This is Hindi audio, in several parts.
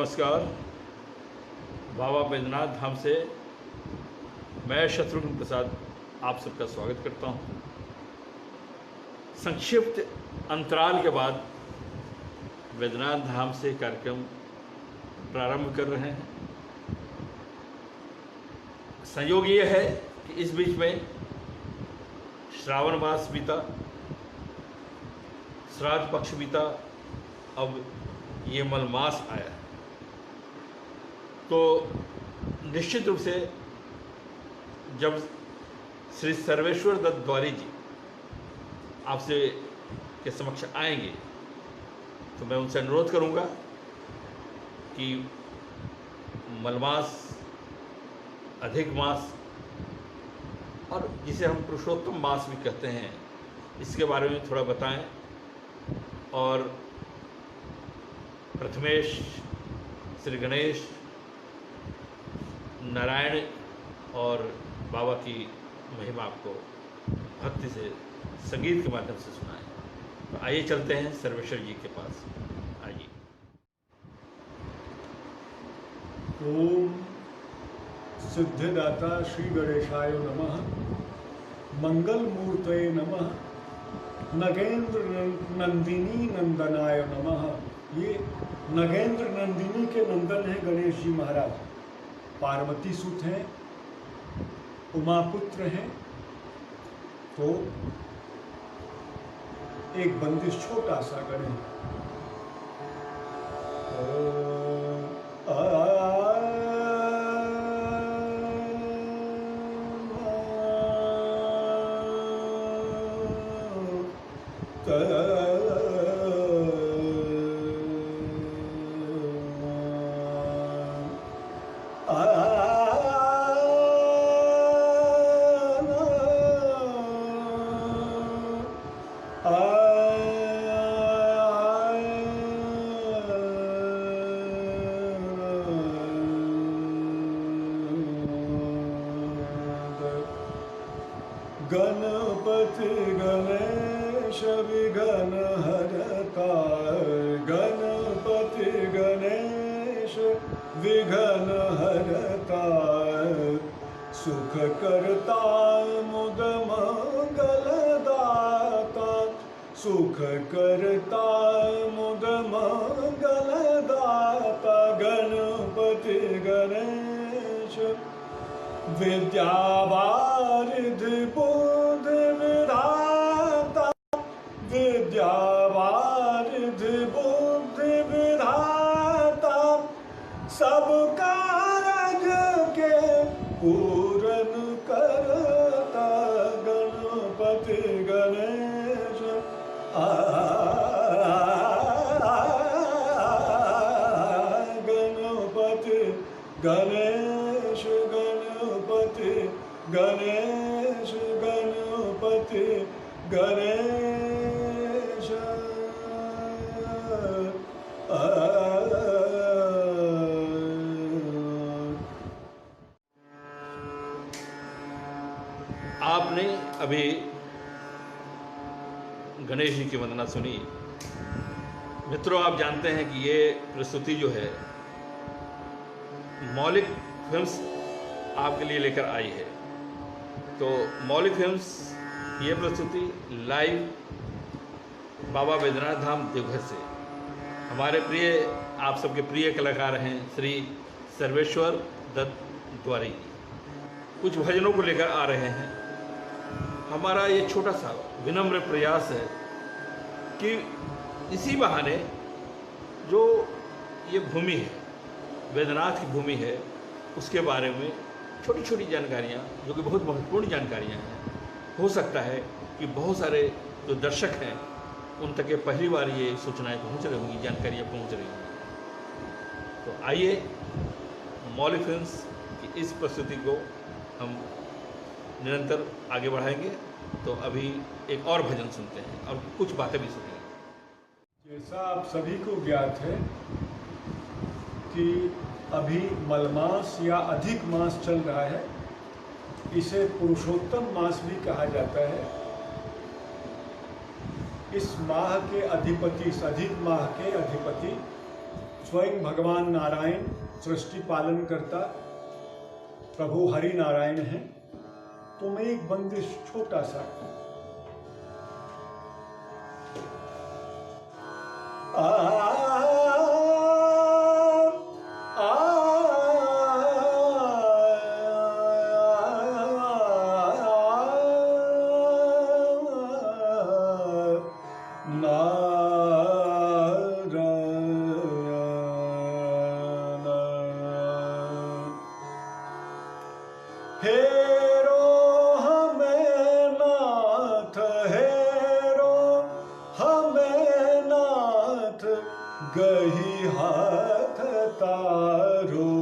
नमस्कार। बाबा बैद्यनाथ धाम से मैं शत्रुघ्न प्रसाद आप सबका स्वागत करता हूं। संक्षिप्त अंतराल के बाद बैद्यनाथ धाम से कार्यक्रम प्रारंभ कर रहे हैं। संयोग ये है कि इस बीच में श्रावण मास बीता, श्राद्ध पक्ष बीता, अब ये मलमास आया। तो निश्चित रूप से जब श्री सर्वेश्वर दत्त द्वारी जी आपसे के समक्ष आएंगे तो मैं उनसे अनुरोध करूंगा कि मलमास, अधिक मास और जिसे हम पुरुषोत्तम मास भी कहते हैं, इसके बारे में थोड़ा बताएं। और प्रथमेश, श्री गणेश, नारायण और बाबा की महिमा आपको भक्ति से, संगीत के माध्यम से सुनाएं। तो आइए चलते हैं सर्वेश्वर जी के पास। आइए। ओम सिद्धिदाता श्री गणेशाय नमः। मंगल मूर्तये नमः। नगेंद्र नंदिनी नंदनाय नमः। ये नगेंद्र नंदिनी के नंदन है गणेश जी महाराज। पार्वती सुत हैं, उमापुत्र हैं। तो एक बंदिश छोटा सा गणेश। गणपति गणेश विघ्न हरता, गणपति गणेश विघ्न हरता, सुख करता मुद मंगल दाता, सुख करता मुद मंगल दाता। गणपति गणेश विद्यावारिधि बुद्धि विधाता, विद्यावारिधि बुद्धि विधाता, सब कारज के पूरन करता। गणपति गणेश गणपति गणेश, गणपति गणेश, गणपति गणेश। आपने अभी गणेश जी की वंदना सुनी। मित्रों, आप जानते हैं कि ये प्रस्तुति जो है मौलिक फिल्म्स आपके लिए लेकर आई है। तो मौलिक फिल्म्स ये प्रस्तुति लाइव बाबा बैद्यनाथ धाम देवघर से हमारे प्रिय, आप सबके प्रिय कलाकार हैं श्री सर्वेश्वर दत्त द्वारी जी, कुछ भजनों को लेकर आ रहे हैं। हमारा ये छोटा सा विनम्र प्रयास है कि इसी बहाने जो ये भूमि है, बैद्यनाथ की भूमि है, उसके बारे में छोटी छोटी जानकारियाँ, जो कि बहुत महत्वपूर्ण जानकारियाँ हैं, हो सकता है कि बहुत सारे जो दर्शक हैं उन तक ये पहली बार ये सूचनाएं पहुंच रही होंगी, जानकारियाँ पहुंच रही होंगी। तो आइए मौलिक फिल्म्स की इस प्रस्तुति को हम निरंतर आगे बढ़ाएंगे। तो अभी एक और भजन सुनते हैं और कुछ बातें भी सुनेंगे। जैसा आप सभी को ज्ञात है कि अभी मलमास या अधिक मास चल रहा है। इसे पुरुषोत्तम मास भी कहा जाता है। इस माह के अधिपति, इस अधिक माह के अधिपति स्वयं भगवान नारायण सृष्टि पालन करता प्रभु हरि नारायण हैं। तो मैं एक बंदिश छोटा सा गही हाथ तारो,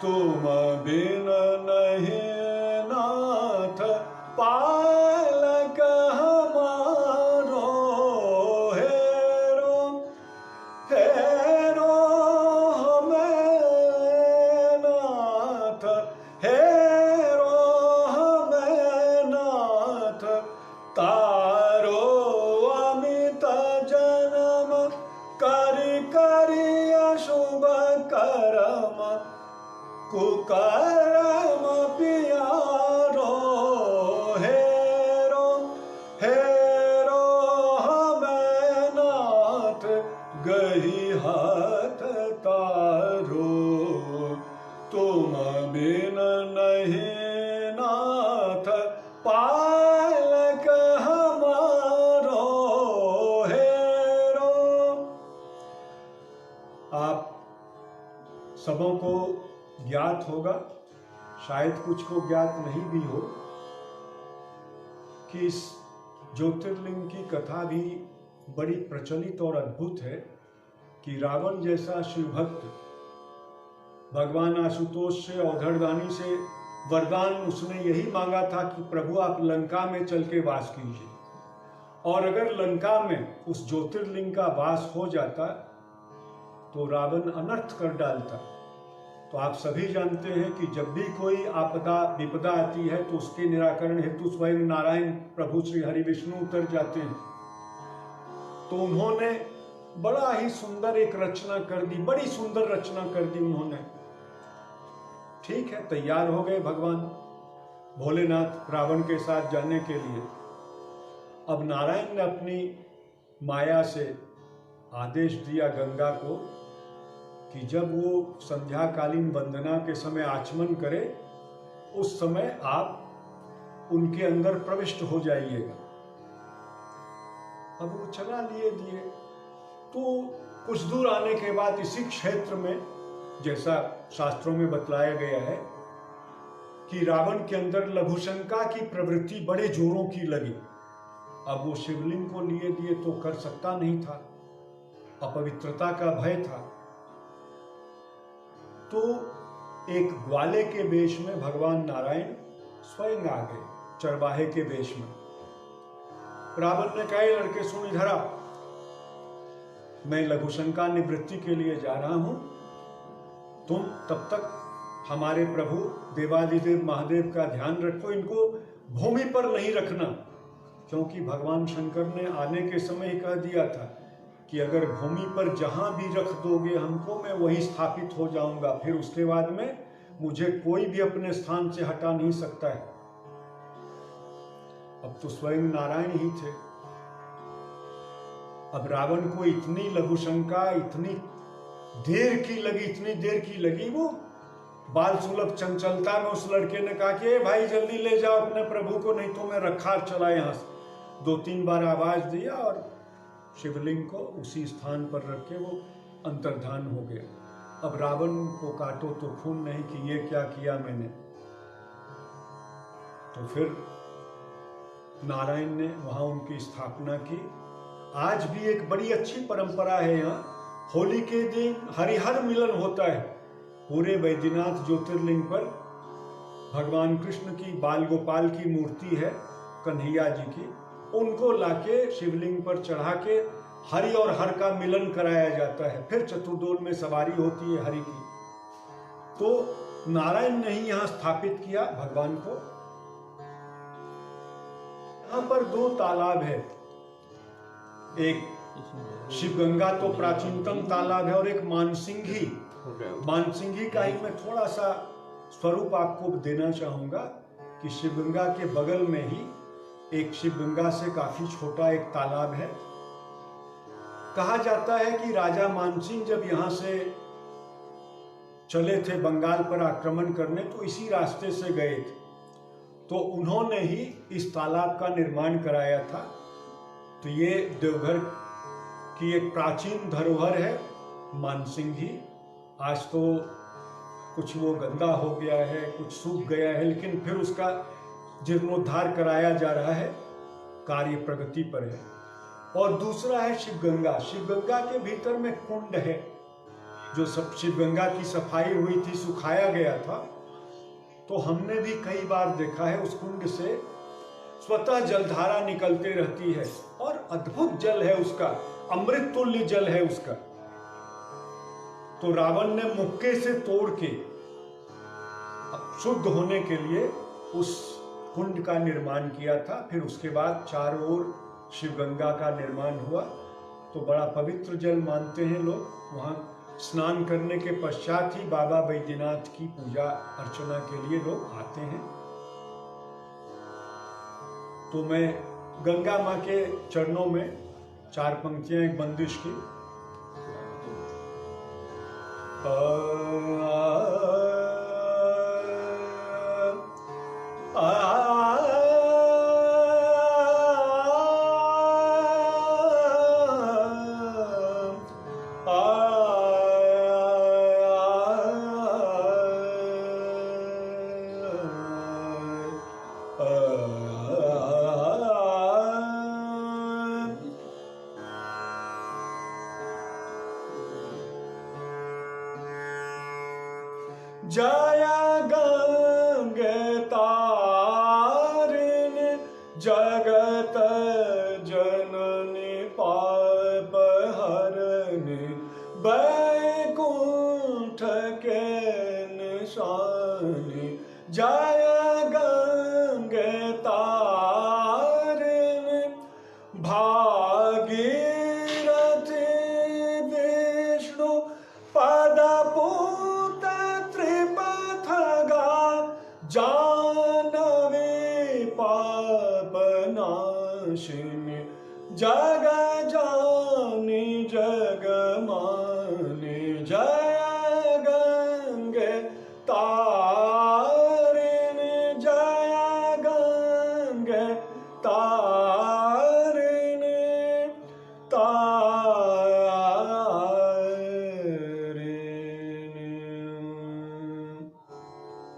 तुम बिन नहीं नाथ पालक हमारो। हेरो हेरो हमें नाथ, हेरो हमें नाथ तारो। अमित जन्म करि करि अशुभ कर्म, कुकर्म पियारो। हेरो हेरो हमें नाथ, गही हाथ तारो। तुम बिन नहीं नाथ पालक हमारो। हेरो। आप सबों को ज्ञात होगा, शायद कुछ को ज्ञात नहीं भी हो, कि इस ज्योतिर्लिंग की कथा भी बड़ी प्रचलित और अद्भुत है कि रावण जैसा शिवभक्त भगवान आशुतोष से, औधड़दानी से वरदान उसने यही मांगा था कि प्रभु आप लंका में चल के वास कीजिए, और अगर लंका में उस ज्योतिर्लिंग का वास हो जाता तो रावण अनर्थ कर डालता। तो आप सभी जानते हैं कि जब भी कोई आपदा विपदा आती है तो उसके निराकरण हेतु स्वयं नारायण प्रभु श्री हरि विष्णु उतर जाते हैं। तो उन्होंने बड़ा ही सुंदर एक रचना कर दी, बड़ी सुंदर रचना कर दी उन्होंने। ठीक है, तैयार हो गए भगवान भोलेनाथ रावण के साथ जाने के लिए। अब नारायण ने अपनी माया से आदेश दिया गंगा को कि जब वो संध्याकालीन वंदना के समय आचमन करे, उस समय आप उनके अंदर प्रविष्ट हो जाइएगा। अब वो चला लिए दिए। तो कुछ दूर आने के बाद इसी क्षेत्र में, जैसा शास्त्रों में बतलाया गया है, कि रावण के अंदर लघुशंका की प्रवृत्ति बड़े जोरों की लगी। अब वो शिवलिंग को लिए दिए तो कर सकता नहीं था, अपवित्रता का भय था। तो एक ग्वाले के वेश में भगवान नारायण स्वयं आ गए, चरवाहे के वेश में। रावण ने कहा, लड़के सुन इधर आ, मैं लघुशंका निवृत्ति के लिए जा रहा हूं, तुम तब तक हमारे प्रभु देवादिदेव महादेव का ध्यान रखो, इनको भूमि पर नहीं रखना, क्योंकि भगवान शंकर ने आने के समय ही कह दिया था कि अगर भूमि पर जहां भी रख दोगे हमको, मैं वहीं स्थापित हो जाऊंगा, फिर उसके बाद में मुझे कोई भी अपने स्थान से हटा नहीं सकता है। अब तो स्वयं नारायण ही थे। अब रावण को इतनी लघुशंका, इतनी देर की लगी, इतनी देर की लगी, वो बाल सुलभ चंचलता में उस लड़के ने कहा कि भाई जल्दी ले जाओ अपने प्रभु को, नहीं तो मैं रखा चला यहां से। 2-3 बार आवाज दिया और शिवलिंग को उसी स्थान पर रख के वो अंतर्धान हो गया। अब रावण को काटो तो खून नहीं कि ये क्या किया मैंने। तो फिर नारायण ने वहां उनकी स्थापना की। आज भी एक बड़ी अच्छी परंपरा है यहाँ, होली के दिन हरिहर मिलन होता है। पूरे वैद्यनाथ ज्योतिर्लिंग पर भगवान कृष्ण की, बाल गोपाल की मूर्ति है, कन्हैया जी की, उनको लाके शिवलिंग पर चढ़ा के हरि और हर का मिलन कराया जाता है। फिर चतुर्दोल में सवारी होती है हरि की। तो नारायण ने ही यहां स्थापित किया भगवान को। यहां पर 2 तालाब है, एक शिवगंगा तो प्राचीनतम तालाब है, और एक मानसिंघी, मानसिंघी का ही मैं थोड़ा सा स्वरूप आपको देना चाहूंगा कि शिवगंगा के बगल में ही एक शिवगंगा से काफी छोटा एक तालाब है। कहा जाता है कि राजा मानसिंह जब यहां से चले थे बंगाल पर आक्रमण करने, तो इसी रास्ते से गए थे, तो उन्होंने ही इस तालाब का निर्माण कराया था। तो ये देवघर की एक प्राचीन धरोहर है मानसिंघी। आज तो कुछ वो गंदा हो गया है, कुछ सूख गया है, लेकिन फिर उसका जीर्णोद्धार कराया जा रहा है, कार्य प्रगति पर है। और दूसरा है शिवगंगा। शिवगंगा के भीतर में कुंड है, जो सब शिवगंगा की सफाई हुई थी, सुखाया गया था, तो हमने भी कई बार देखा है उस कुंड से स्वतः जलधारा निकलती रहती है, और अद्भुत जल है उसका, अमृत तुल्य जल है उसका। तो रावण ने मुक्के से तोड़ के शुद्ध होने के लिए उस कुंड का निर्माण किया था। फिर उसके बाद चारों ओर शिवगंगा का निर्माण हुआ, तो बड़ा पवित्र जल मानते हैं लोग। वहां स्नान करने के पश्चात ही बाबा बैद्यनाथ की पूजा अर्चना के लिए लोग आते हैं। तो मैं गंगा माँ के चरणों में 4 पंक्तियां एक बंदिश की। जया गंगे तारिणी जगत जननी पाप हरणी बैकुंठ के निशानी। जया गंगे तारिणी भागीरथी विष्णु पद जानवी पापनाशिनी जग जानी जग मानी। जय गंगे तारिणी जय गंगे तारिणी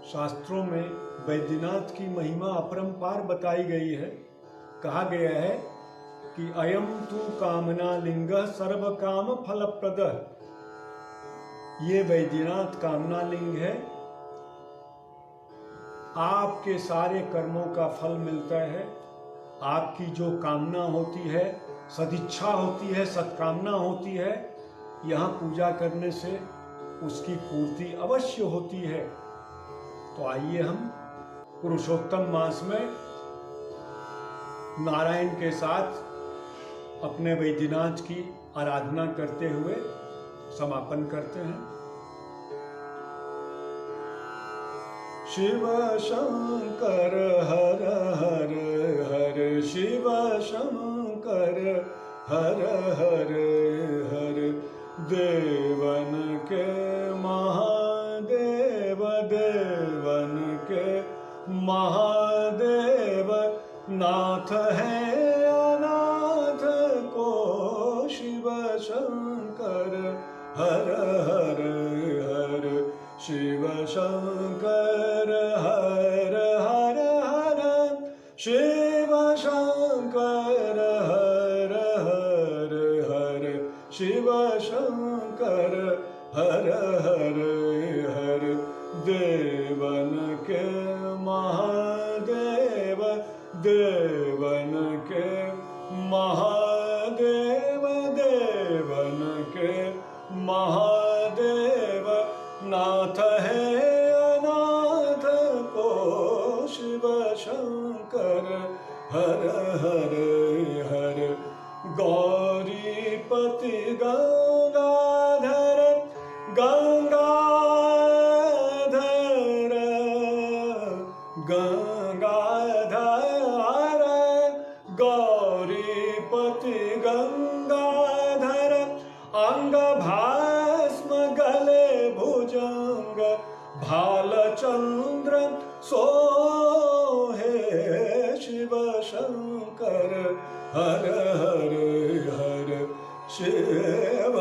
शास्त्रों में बैद्यनाथ की महिमा अपरंपार बताई गई है। कहा गया है कि अयम तु कामना लिंग सर्व काम फलप्रद। ये बैद्यनाथ कामना लिंग है, आपके सारे कर्मों का फल मिलता है। आपकी जो कामना होती है, सदिच्छा होती है, सत्कामना होती है, यहाँ पूजा करने से उसकी पूर्ति अवश्य होती है। तो आइए हम पुरुषोत्तम मास में नारायण के साथ अपने बैद्यनाथ की आराधना करते हुए समापन करते हैं। शिव शंकर हर हर हर शिव शंकर हर हर हर देवन के महादेव देवन के महादेव नाथ है अनाथ को शिव शंकर हर हर हर शिव शंकर हर हर हर शिव शंकर हर हर हर शिव शंकर हर हर हर देवन के महादेव देवन के महादेव देवन के महादेव नाथ है अनाथ को शिव शंकर हर हर हर गौरी भुजंग भालचंद्र सोहे शिव शंकर हर हर हर शिव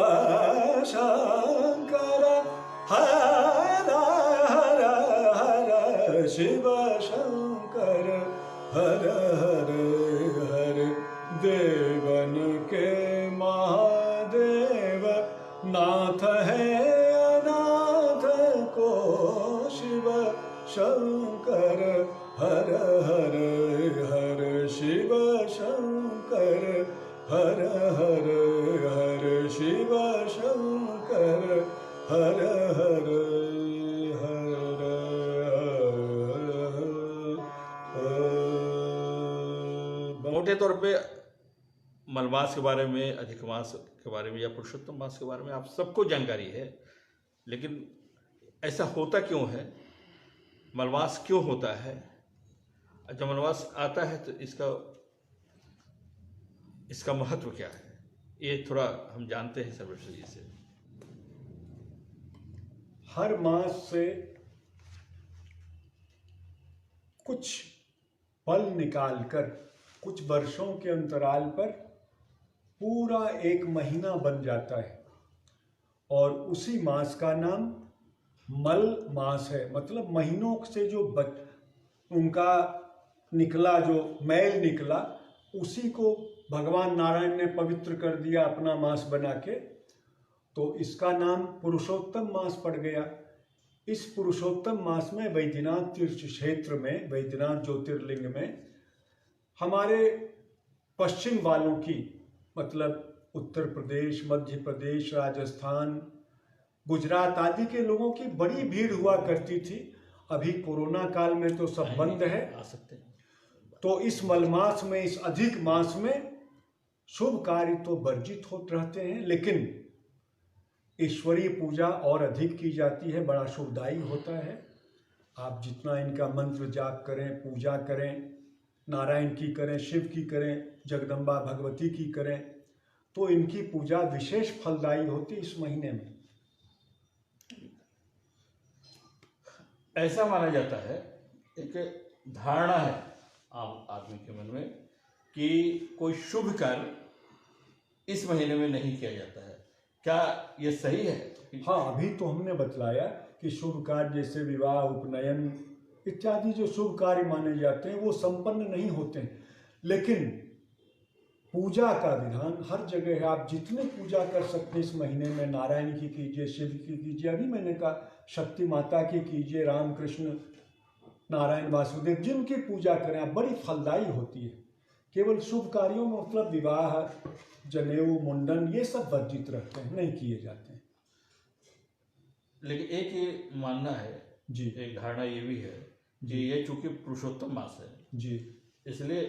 शंकर हर हर हर शिव शंकर हर हर हर देवन के महादेव नाथ है अनाथ को शिव शंकर हर हर हर शिव शंकर हर हर हर शिव शंकर हर हर मोटे तौर पे मलमास के बारे में, अधिक मास के बारे में या पुरुषोत्तम मास के बारे में आप सबको जानकारी है, लेकिन ऐसा होता क्यों है, मलमास क्यों होता है, जब मलमास आता है तो इसका महत्व क्या है, ये थोड़ा हम जानते हैं सर्वेश्वर जी से। हर मास से कुछ पल निकालकर कुछ वर्षों के अंतराल पर पूरा एक महीना बन जाता है और उसी मास का नाम मल मास है। मतलब महीनों से जो उनका निकला, जो मैल निकला, उसी को भगवान नारायण ने पवित्र कर दिया अपना मास बना के, तो इसका नाम पुरुषोत्तम मास पड़ गया। इस पुरुषोत्तम मास में वैद्यनाथ तीर्थ क्षेत्र में, वैद्यनाथ ज्योतिर्लिंग में, हमारे पश्चिम वालों की, मतलब उत्तर प्रदेश, मध्य प्रदेश, राजस्थान, गुजरात आदि के लोगों की बड़ी भीड़ हुआ करती थी। अभी कोरोना काल में तो सब बंद है, आ सकते हैं। तो इस मलमास में, इस अधिक मास में शुभ कार्य तो वर्जित होते रहते हैं, लेकिन ईश्वरीय पूजा और अधिक की जाती है, बड़ा शुभदायी होता है। आप जितना इनका मंत्र जाप करें, पूजा करें, नारायण की करें, शिव की करें, जगदम्बा भगवती की करें, तो इनकी पूजा विशेष फलदायी होती इस महीने में। ऐसा माना जाता है, एक धारणा है आम आदमी के मन में कि कोई शुभ कार्य इस महीने में नहीं किया जाता है। क्या ये सही है? हाँ, अभी तो हमने बतलाया कि शुभ कार्य जैसे विवाह, उपनयन इत्यादि जो शुभ कार्य माने जाते हैं वो संपन्न नहीं होते हैं, लेकिन पूजा का विधान हर जगह है। आप जितने पूजा कर सकते हैं इस महीने में, नारायण की कीजिए, शिव की कीजिए, अभी मैंने कहा शक्ति माता की कीजिए, राम कृष्ण नारायण वासुदेव, जिनकी पूजा करें आप, बड़ी फलदायी होती है। केवल शुभ कार्यों में, मतलब विवाह, जनेऊ, मुंडन, ये सब वर्जित रहते हैं, नहीं किए जाते हैं। लेकिन एक ये मानना है जी, एक धारणा ये भी है कि ये चूंकि पुरुषोत्तम मास है जी, इसलिए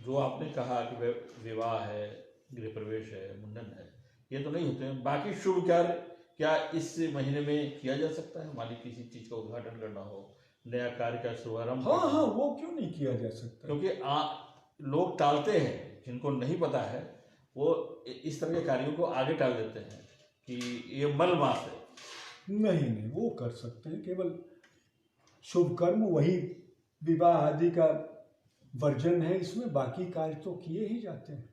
जो आपने कहा कि विवाह है, गृह प्रवेश है, मुंडन है, ये तो नहीं होते हैं। बाकी शुभ कार्य क्या इस महीने में किया जा सकता है? मान ली किसी चीज का उद्घाटन करना हो, नया कार्य का शुभारंभ। हाँ हाँ, वो क्यों नहीं किया जा सकता? क्योंकि लोग टालते हैं, जिनको नहीं पता है वो इस तरह के कार्यों को आगे टाल देते हैं कि ये मल मास है। नहीं नहीं, वो कर सकते हैं। केवल शुभ कर्म, वही विवाह आदि का वर्जन है इसमें, बाकी कार्य तो किए ही जाते हैं।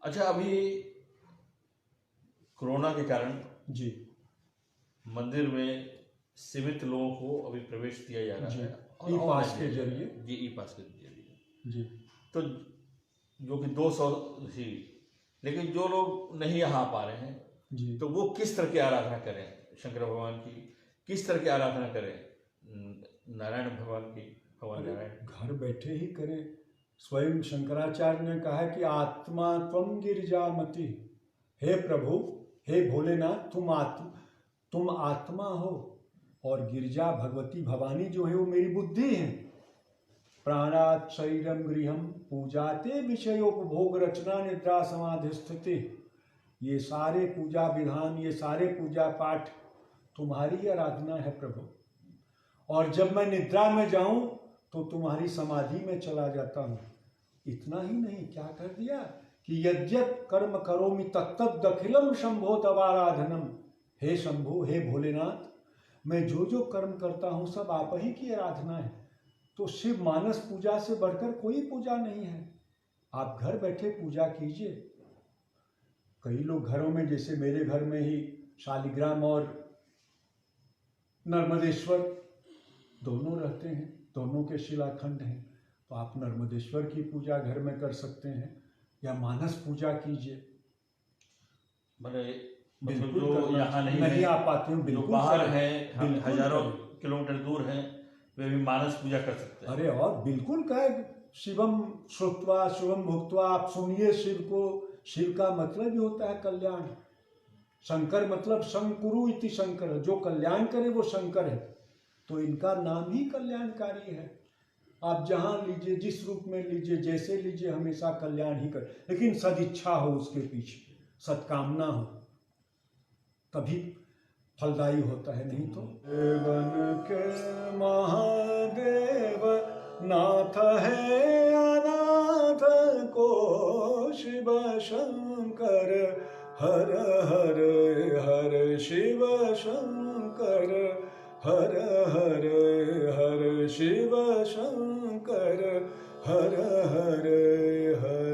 अच्छा, अभी कोरोना के कारण जी, मंदिर में सीमित लोगों को अभी प्रवेश दिया जा रहा जी, है ई पास के जरिए। जी, ई पास के जरिए। जी, तो जो कि 200 ही, लेकिन जो लोग नहीं यहाँ पा रहे हैं जी, तो वो किस तरह की आराधना करें शंकर भगवान की, किस तरह की आराधना करें नारायण भगवान की, भगवान नारायण? घर बैठे ही करें। स्वयं शंकराचार्य ने कहा है कि आत्मा त्वं गिरिजामति, हे प्रभु, हे भोलेनाथ, तुम आत्मा हो और गिरिजा भगवती भवानी जो है वो मेरी बुद्धि है। प्राणात शरीरम गृहम पूजाते विषयोपभोग रचना निद्रा समाधि स्थिति। ये सारे पूजा विधान, ये सारे पूजा पाठ तुम्हारी आराधना है प्रभु, और जब मैं निद्रा में जाऊं तो तुम्हारी समाधि में चला जाता हूं। इतना ही नहीं, क्या कर दिया कि यद्यत कर्म करोमि तत्तद अखिलम शंभो तवाराधनम। हे शंभु, हे भोलेनाथ, मैं जो जो कर्म करता हूँ सब आप ही की आराधना है। तो शिव मानस पूजा से बढ़कर कोई पूजा नहीं है। आप घर बैठे पूजा कीजिए। कई लोग घरों में, जैसे मेरे घर में ही शालिग्राम और नर्मदेश्वर दोनों रहते हैं, दोनों के शिलाखंड हैं। तो आप नर्मदेश्वर की पूजा घर में कर सकते हैं या मानस पूजा कीजिए। बड़े मतलब बिल्कुल जो करना यहाँ नहीं नहीं है, आ पाते हैं, जो बिल्कुल बाहर करें, हैं, बिल्कुल हजारों करें। किलोमीटर दूर हैं, वे भी मानस पूजा कर सकते हैं। अरे और बिल्कुल कहे, शिवम श्रुत्वा शिवम भुक्त्वा, आप सुनिए शिव को। शिव का मतलब ही होता है कल्याण। शंकर मतलब शंकुरु इति शंकर, जो कल्याण करे वो शंकर है। तो इनका नाम ही कल्याणकारी है। आप जहाँ लीजिए, जिस रूप में लीजिए, जैसे लीजिए, हमेशा कल्याण ही कर, लेकिन सदिच्छा हो उसके पीछे, सत्कामना हो, तभी फलदायी होता है। नहीं तो देवन के महादेव नाथ है अनाथ को शिव शंकर हर हर हर शिव शंकर हर हर हर शिव शंकर हर हर हर